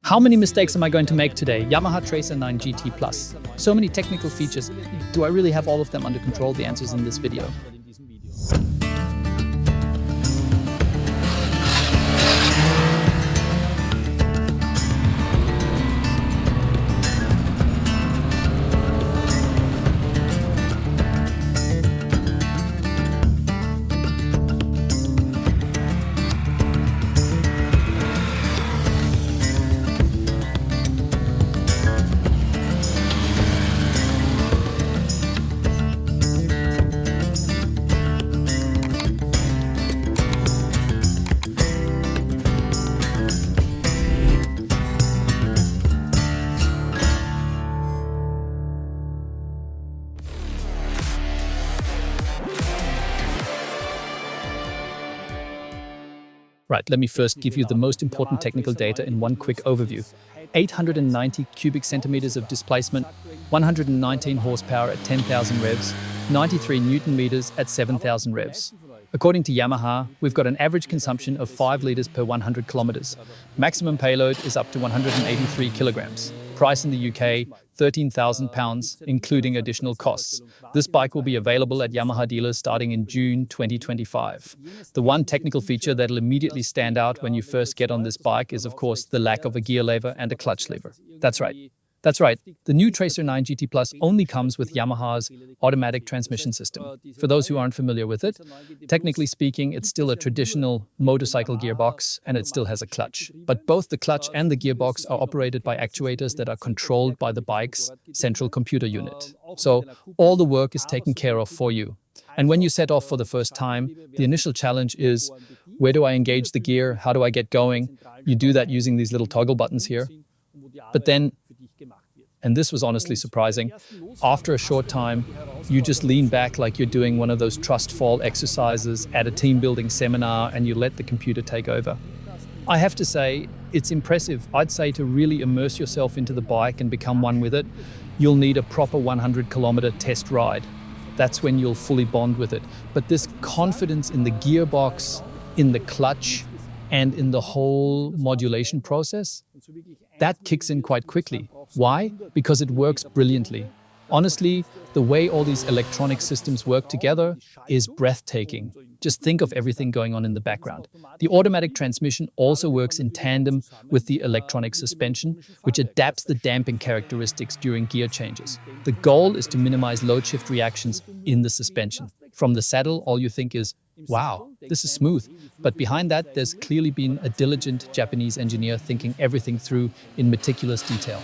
How many mistakes am I going to make today? Yamaha Tracer 9 GT Plus. So many technical features. Do I really have all of them under control? The answer is in this video. Right, let me first give you the most important technical data in one quick overview. 890 cubic centimeters of displacement, 119 horsepower at 10,000 revs, 93 newton meters at 7,000 revs. According to Yamaha, we've got an average consumption of 5 liters per 100 kilometers. Maximum payload is up to 183 kilograms. Price in the UK, £13,000, including additional costs. This bike will be available at Yamaha dealers starting in June 2025. The one technical feature that'll immediately stand out when you first get on this bike is, of course, the lack of a gear lever and a clutch lever. That's right. The new Tracer 9 GT Plus only comes with Yamaha's automatic transmission system. For those who aren't familiar with it, technically speaking, it's still a traditional motorcycle gearbox and it still has a clutch. But both the clutch and the gearbox are operated by actuators that are controlled by the bike's central computer unit. So all the work is taken care of for you. And when you set off for the first time, the initial challenge is, where do I engage the gear? How do I get going? You do that using these little toggle buttons here. But then, and this was honestly surprising, after a short time, you just lean back like you're doing one of those trust fall exercises at a team building seminar and you let the computer take over. I have to say, it's impressive. I'd say to really immerse yourself into the bike and become one with it, you'll need a proper 100-kilometer test ride. That's when you'll fully bond with it. But this confidence in the gearbox, in the clutch, and in the whole modulation process, that kicks in quite quickly. Why? Because it works brilliantly. Honestly, the way all these electronic systems work together is breathtaking. Just think of everything going on in the background. The automatic transmission also works in tandem with the electronic suspension, which adapts the damping characteristics during gear changes. The goal is to minimize load shift reactions in the suspension. From the saddle, all you think is, wow, this is smooth. But behind that, there's clearly been a diligent Japanese engineer thinking everything through in meticulous detail.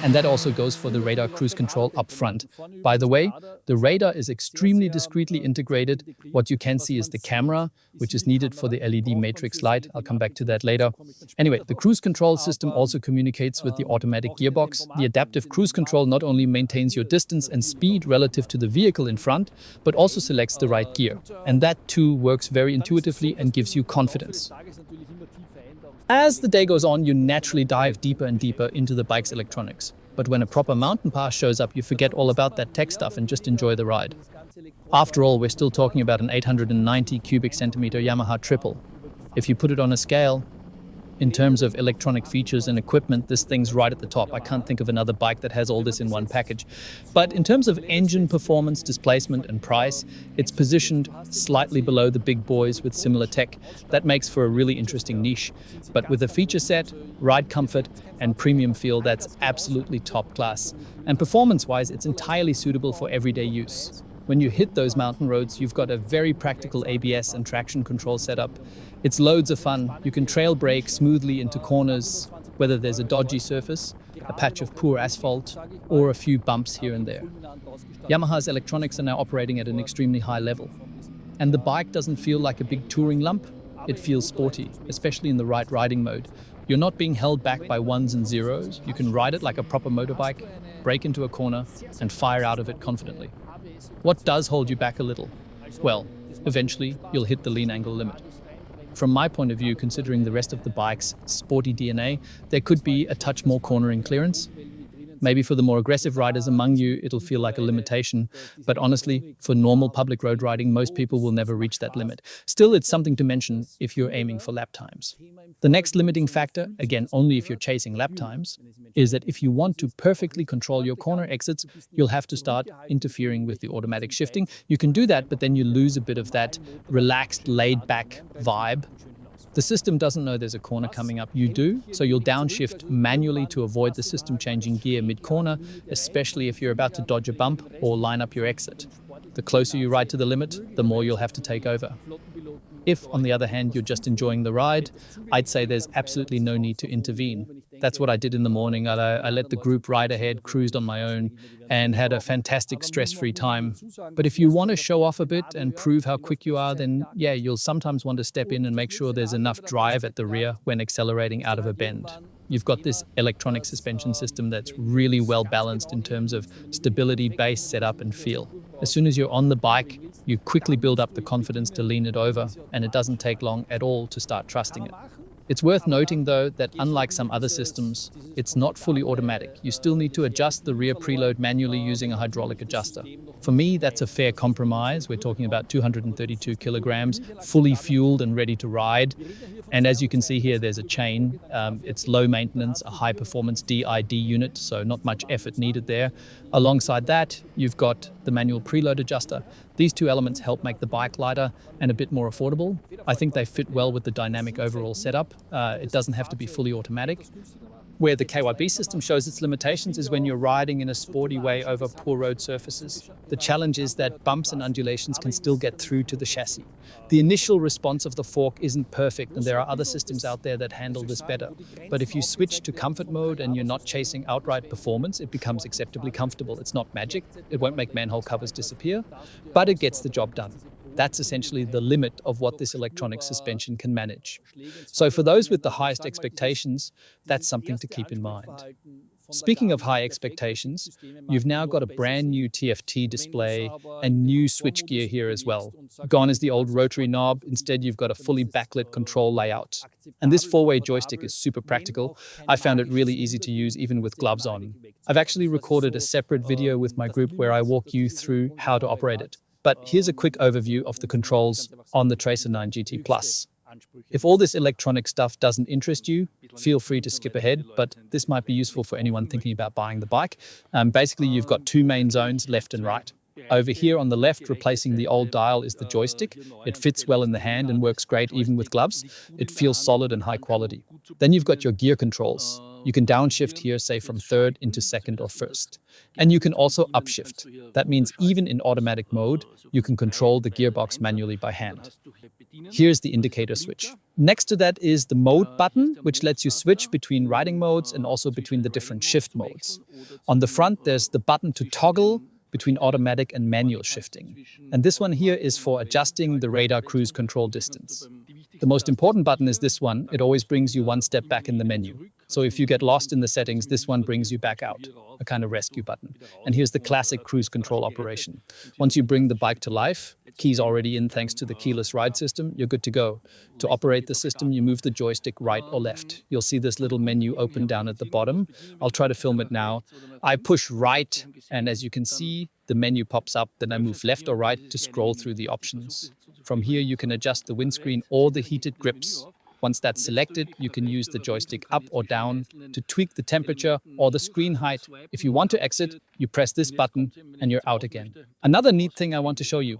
And that also goes for the radar cruise control up front. By the way, the radar is extremely discreetly integrated. What you can see is the camera, which is needed for the LED matrix light. I'll come back to that later. Anyway, the cruise control system also communicates with the automatic gearbox. The adaptive cruise control not only maintains your distance and speed relative to the vehicle in front, but also selects the right gear. And that too works very intuitively and gives you confidence. As the day goes on, you naturally dive deeper and deeper into the bike's electronics. But when a proper mountain pass shows up, you forget all about that tech stuff and just enjoy the ride. After all, we're still talking about an 890 cubic centimeter Yamaha triple. If you put it on a scale, in terms of electronic features and equipment, this thing's right at the top. I can't think of another bike that has all this in one package. But in terms of engine performance, displacement, and price, it's positioned slightly below the big boys with similar tech. That makes for a really interesting niche. But with a feature set, ride comfort, and premium feel, that's absolutely top class. And performance-wise, it's entirely suitable for everyday use. When you hit those mountain roads, you've got a very practical ABS and traction control setup. It's loads of fun. You can trail brake smoothly into corners, whether there's a dodgy surface, a patch of poor asphalt, or a few bumps here and there. Yamaha's electronics are now operating at an extremely high level. And the bike doesn't feel like a big touring lump. It feels sporty, especially in the right riding mode. You're not being held back by ones and zeros. You can ride it like a proper motorbike, brake into a corner, and fire out of it confidently. What does hold you back a little? Well, eventually you'll hit the lean angle limit. From my point of view, considering the rest of the bike's sporty DNA, there could be a touch more cornering clearance. Maybe for the more aggressive riders among you, it'll feel like a limitation. But honestly, for normal public road riding, most people will never reach that limit. Still, it's something to mention if you're aiming for lap times. The next limiting factor, again, only if you're chasing lap times, is that if you want to perfectly control your corner exits, you'll have to start interfering with the automatic shifting. You can do that, but then you lose a bit of that relaxed, laid-back vibe. The system doesn't know there's a corner coming up. You do, so you'll downshift manually to avoid the system changing gear mid-corner, especially if you're about to dodge a bump or line up your exit. The closer you ride to the limit, the more you'll have to take over. If, on the other hand, you're just enjoying the ride, I'd say there's absolutely no need to intervene. That's what I did in the morning. I let the group ride ahead, cruised on my own, and had a fantastic stress-free time. But if you want to show off a bit and prove how quick you are, then yeah, you'll sometimes want to step in and make sure there's enough drive at the rear when accelerating out of a bend. You've got this electronic suspension system that's really well balanced in terms of stability, base, setup, and feel. As soon as you're on the bike, you quickly build up the confidence to lean it over, and it doesn't take long at all to start trusting it. It's worth noting, though, that unlike some other systems, it's not fully automatic. You still need to adjust the rear preload manually using a hydraulic adjuster. For me, that's a fair compromise. We're talking about 232 kilograms, fully fueled and ready to ride. And as you can see here, there's a chain. It's low maintenance, a high performance DID unit, so not much effort needed there. Alongside that, you've got the manual preload adjuster. These two elements help make the bike lighter and a bit more affordable. I think they fit well with the dynamic overall setup. It doesn't have to be fully automatic. Where the KYB system shows its limitations is when you're riding in a sporty way over poor road surfaces. The challenge is that bumps and undulations can still get through to the chassis. The initial response of the fork isn't perfect, and there are other systems out there that handle this better. But if you switch to comfort mode and you're not chasing outright performance, it becomes acceptably comfortable. It's not magic. It won't make manhole covers disappear, but it gets the job done. That's essentially the limit of what this electronic suspension can manage. So for those with the highest expectations, that's something to keep in mind. Speaking of high expectations, you've now got a brand new TFT display and new switchgear here as well. Gone is the old rotary knob. Instead, you've got a fully backlit control layout. And this four-way joystick is super practical. I found it really easy to use even with gloves on. I've actually recorded a separate video with my group where I walk you through how to operate it. But here's a quick overview of the controls on the Tracer 9 GT Plus. If all this electronic stuff doesn't interest you, feel free to skip ahead, but this might be useful for anyone thinking about buying the bike. Basically, you've got two main zones, left and right. Over here on the left, replacing the old dial, is the joystick. It fits well in the hand and works great even with gloves. It feels solid and high quality. Then you've got your gear controls. You can downshift here, say from third into second or first. And you can also upshift. That means even in automatic mode, you can control the gearbox manually by hand. Here's the indicator switch. Next to that is the mode button, which lets you switch between riding modes and also between the different shift modes. On the front, there's the button to toggle between automatic and manual shifting. And this one here is for adjusting the radar cruise control distance. The most important button is this one. It always brings you one step back in the menu. So if you get lost in the settings, this one brings you back out, a kind of rescue button. And here's the classic cruise control operation. Once you bring the bike to life, keys already in thanks to the keyless ride system, you're good to go. To operate the system, you move the joystick right or left. You'll see this little menu open down at the bottom. I'll try to film it now. I push right, and as you can see, the menu pops up. Then I move left or right to scroll through the options. From here, you can adjust the windscreen or the heated grips. Once that's selected, you can use the joystick up or down to tweak the temperature or the screen height. If you want to exit, you press this button and you're out again. Another neat thing I want to show you.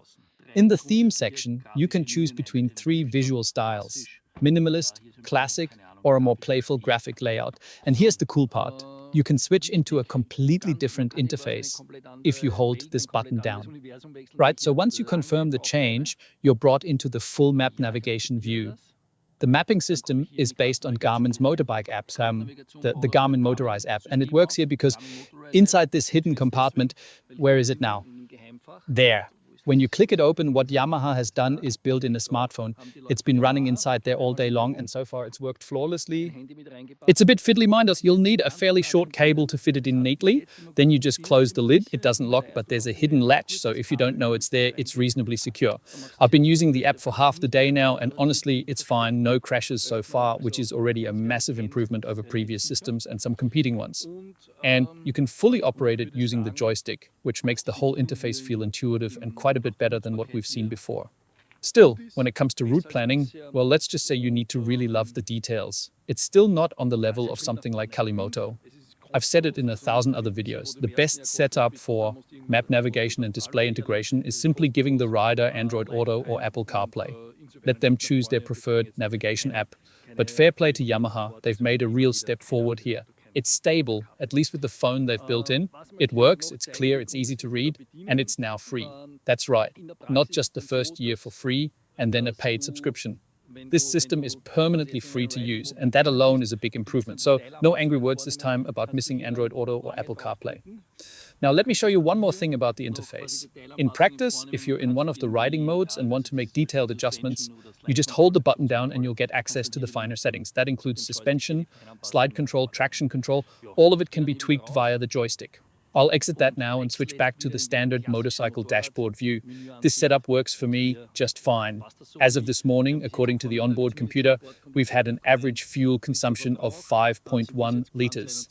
In the theme section, you can choose between three visual styles: minimalist, classic, or a more playful graphic layout. And here's the cool part. You can switch into a completely different interface if you hold this button down. Right, so once you confirm the change, you're brought into the full map navigation view. The mapping system is based on Garmin's motorbike apps, the Garmin Motorize app. And it works here because inside this hidden compartment, where is it now? There. When you click it open, what Yamaha has done is built in a smartphone. It's been running inside there all day long, and so far it's worked flawlessly. It's a bit fiddly-minded. You'll need a fairly short cable to fit it in neatly. Then you just close the lid. It doesn't lock, but there's a hidden latch, so if you don't know it's there, it's reasonably secure. I've been using the app for half the day now, and honestly, it's fine. No crashes so far, which is already a massive improvement over previous systems and some competing ones. And you can fully operate it using the joystick, which makes the whole interface feel intuitive and quite a bit better than what we've seen before. Still, when it comes to route planning, well, let's just say you need to really love the details. It's still not on the level of something like Kalimoto. I've said it in 1,000 other videos. The best setup for map navigation and display integration is simply giving the rider Android Auto or Apple CarPlay. Let them choose their preferred navigation app. But fair play to Yamaha, they've made a real step forward here. It's stable, at least with the phone they've built in. It works, it's clear, it's easy to read, and it's now free. That's right, not just the first year for free and then a paid subscription. This system is permanently free to use, and that alone is a big improvement. So no angry words this time about missing Android Auto or Apple CarPlay. Now let me show you one more thing about the interface. In practice, if you're in one of the riding modes and want to make detailed adjustments, you just hold the button down and you'll get access to the finer settings. That includes suspension, slide control, traction control. All of it can be tweaked via the joystick. I'll exit that now and switch back to the standard motorcycle dashboard view. This setup works for me just fine. As of this morning, according to the onboard computer, we've had an average fuel consumption of 5.1 liters.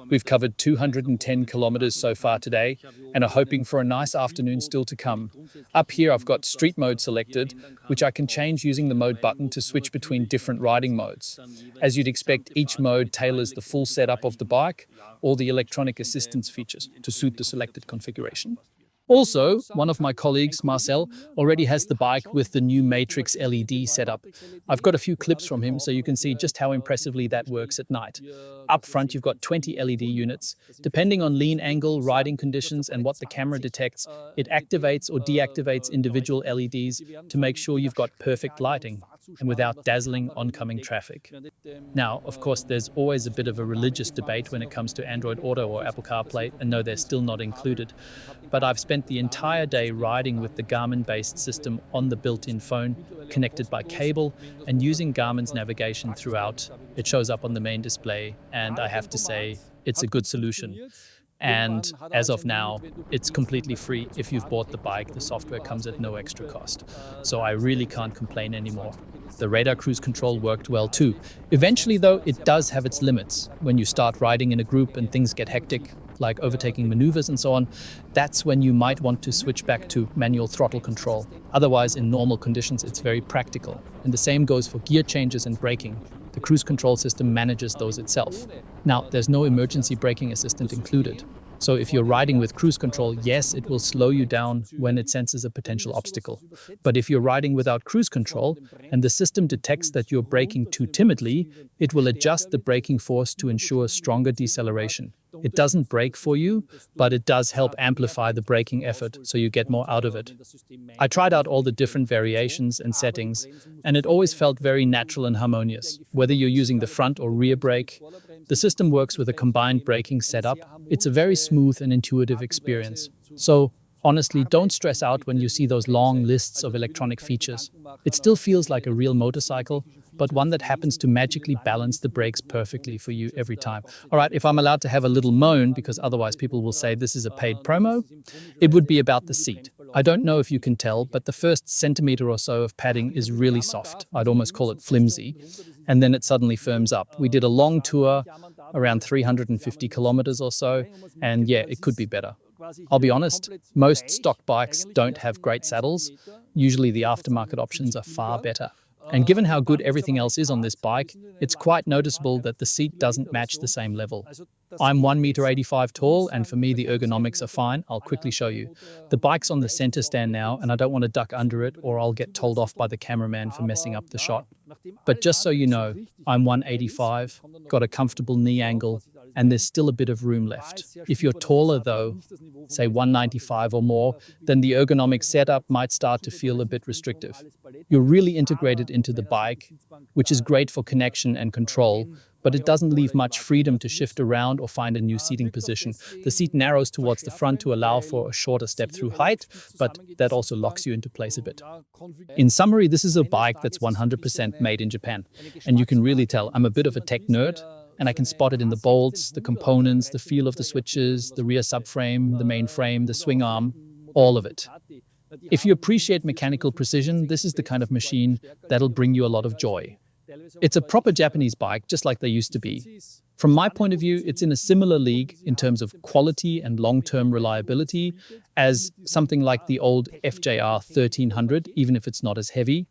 We've covered 210 kilometers so far today and are hoping for a nice afternoon still to come. Up here, I've got street mode selected, which I can change using the mode button to switch between different riding modes. As you'd expect, each mode tailors the full setup of the bike or the electronic assistance features to suit the selected configuration. Also, one of my colleagues, Marcel, already has the bike with the new Matrix LED setup. I've got a few clips from him so you can see just how impressively that works at night. Up front, you've got 20 LED units. Depending on lean angle, riding conditions, and what the camera detects, it activates or deactivates individual LEDs to make sure you've got perfect lighting and without dazzling oncoming traffic. Now, of course, there's always a bit of a religious debate when it comes to Android Auto or Apple CarPlay, and no, they're still not included. But I've spent the entire day riding with the Garmin-based system on the built-in phone, connected by cable, and using Garmin's navigation throughout. It shows up on the main display, and I have to say, it's a good solution. And as of now, it's completely free. If you've bought the bike, the software comes at no extra cost. So I really can't complain anymore. The radar cruise control worked well too. Eventually though, it does have its limits. When you start riding in a group and things get hectic, like overtaking maneuvers and so on, that's when you might want to switch back to manual throttle control. Otherwise, in normal conditions, it's very practical. And the same goes for gear changes and braking. The cruise control system manages those itself. Now, there's no emergency braking assistant included. So if you're riding with cruise control, yes, it will slow you down when it senses a potential obstacle. But if you're riding without cruise control and the system detects that you're braking too timidly, it will adjust the braking force to ensure stronger deceleration. It doesn't brake for you, but it does help amplify the braking effort so you get more out of it. I tried out all the different variations and settings, and it always felt very natural and harmonious. Whether you're using the front or rear brake, the system works with a combined braking setup. It's a very smooth and intuitive experience. So, honestly, don't stress out when you see those long lists of electronic features. It still feels like a real motorcycle, but one that happens to magically balance the brakes perfectly for you every time. All right, if I'm allowed to have a little moan, because otherwise people will say this is a paid promo, it would be about the seat. I don't know if you can tell, but the first centimeter or so of padding is really soft. I'd almost call it flimsy. And then it suddenly firms up. We did a long tour, around 350 kilometers or so, and yeah, it could be better. I'll be honest, most stock bikes don't have great saddles. Usually the aftermarket options are far better. And given how good everything else is on this bike, it's quite noticeable that the seat doesn't match the same level. I'm 1.85 meters tall, and for me the ergonomics are fine. I'll quickly show you. The bike's on the center stand now, and I don't want to duck under it or I'll get told off by the cameraman for messing up the shot. But just so you know, I'm 185, got a comfortable knee angle, and there's still a bit of room left. If you're taller though, say 195 or more, then the ergonomic setup might start to feel a bit restrictive. You're really integrated into the bike, which is great for connection and control, but it doesn't leave much freedom to shift around or find a new seating position. The seat narrows towards the front to allow for a shorter step-through height, but that also locks you into place a bit. In summary, this is a bike that's 100% made in Japan, and you can really tell I'm a bit of a tech nerd, and I can spot it in the bolts, the components, the feel of the switches, the rear subframe, the main frame, the swing arm, all of it. If you appreciate mechanical precision, this is the kind of machine that'll bring you a lot of joy. It's a proper Japanese bike, just like they used to be. From my point of view, it's in a similar league in terms of quality and long-term reliability as something like the old FJR 1300, even if it's not as heavy.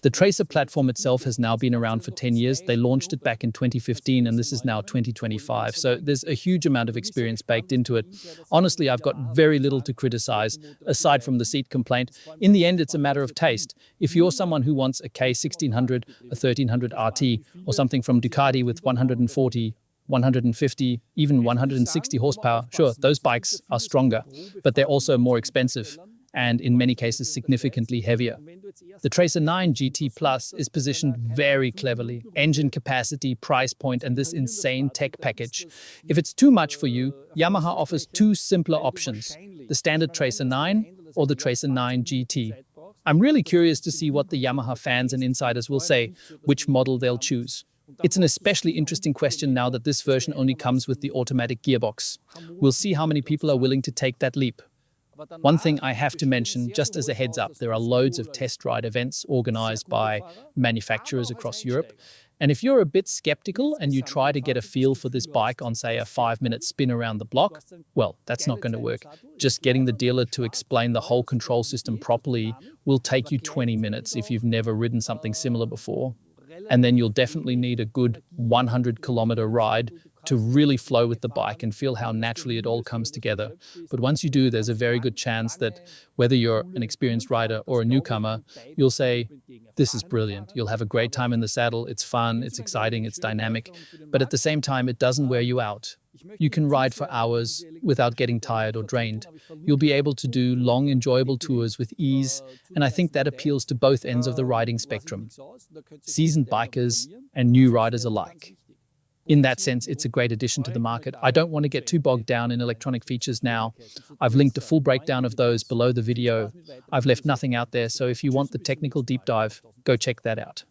The Tracer platform itself has now been around for 10 years. They launched it back in 2015, and this is now 2025. So there's a huge amount of experience baked into it. Honestly, I've got very little to criticize, aside from the seat complaint. In the end, it's a matter of taste. If you're someone who wants a K1600, a 1300 RT, or something from Ducati with 140, 150, even 160 horsepower, sure, those bikes are stronger, but they're also more expensive and in many cases significantly heavier. The Tracer 9 GT Plus is positioned very cleverly. Engine capacity, price point, and this insane tech package. If it's too much for you, Yamaha offers two simpler options, the standard Tracer 9 or the Tracer 9 GT. I'm really curious to see what the Yamaha fans and insiders will say, which model they'll choose. It's an especially interesting question now that this version only comes with the automatic gearbox. We'll see how many people are willing to take that leap. One thing I have to mention, just as a heads up, there are loads of test ride events organized by manufacturers across Europe. And if you're a bit skeptical and you try to get a feel for this bike on, say, a 5-minute spin around the block, well, that's not going to work. Just getting the dealer to explain the whole control system properly will take you 20 minutes if you've never ridden something similar before. And then you'll definitely need a good 100-kilometer ride to really flow with the bike and feel how naturally it all comes together. But once you do, there's a very good chance that whether you're an experienced rider or a newcomer, you'll say, this is brilliant. You'll have a great time in the saddle. It's fun, it's exciting, it's dynamic. But at the same time, it doesn't wear you out. You can ride for hours without getting tired or drained. You'll be able to do long, enjoyable tours with ease, and I think that appeals to both ends of the riding spectrum, seasoned bikers and new riders alike. In that sense, it's a great addition to the market. I don't want to get too bogged down in electronic features now. I've linked a full breakdown of those below the video. I've left nothing out there, so if you want the technical deep dive, go check that out.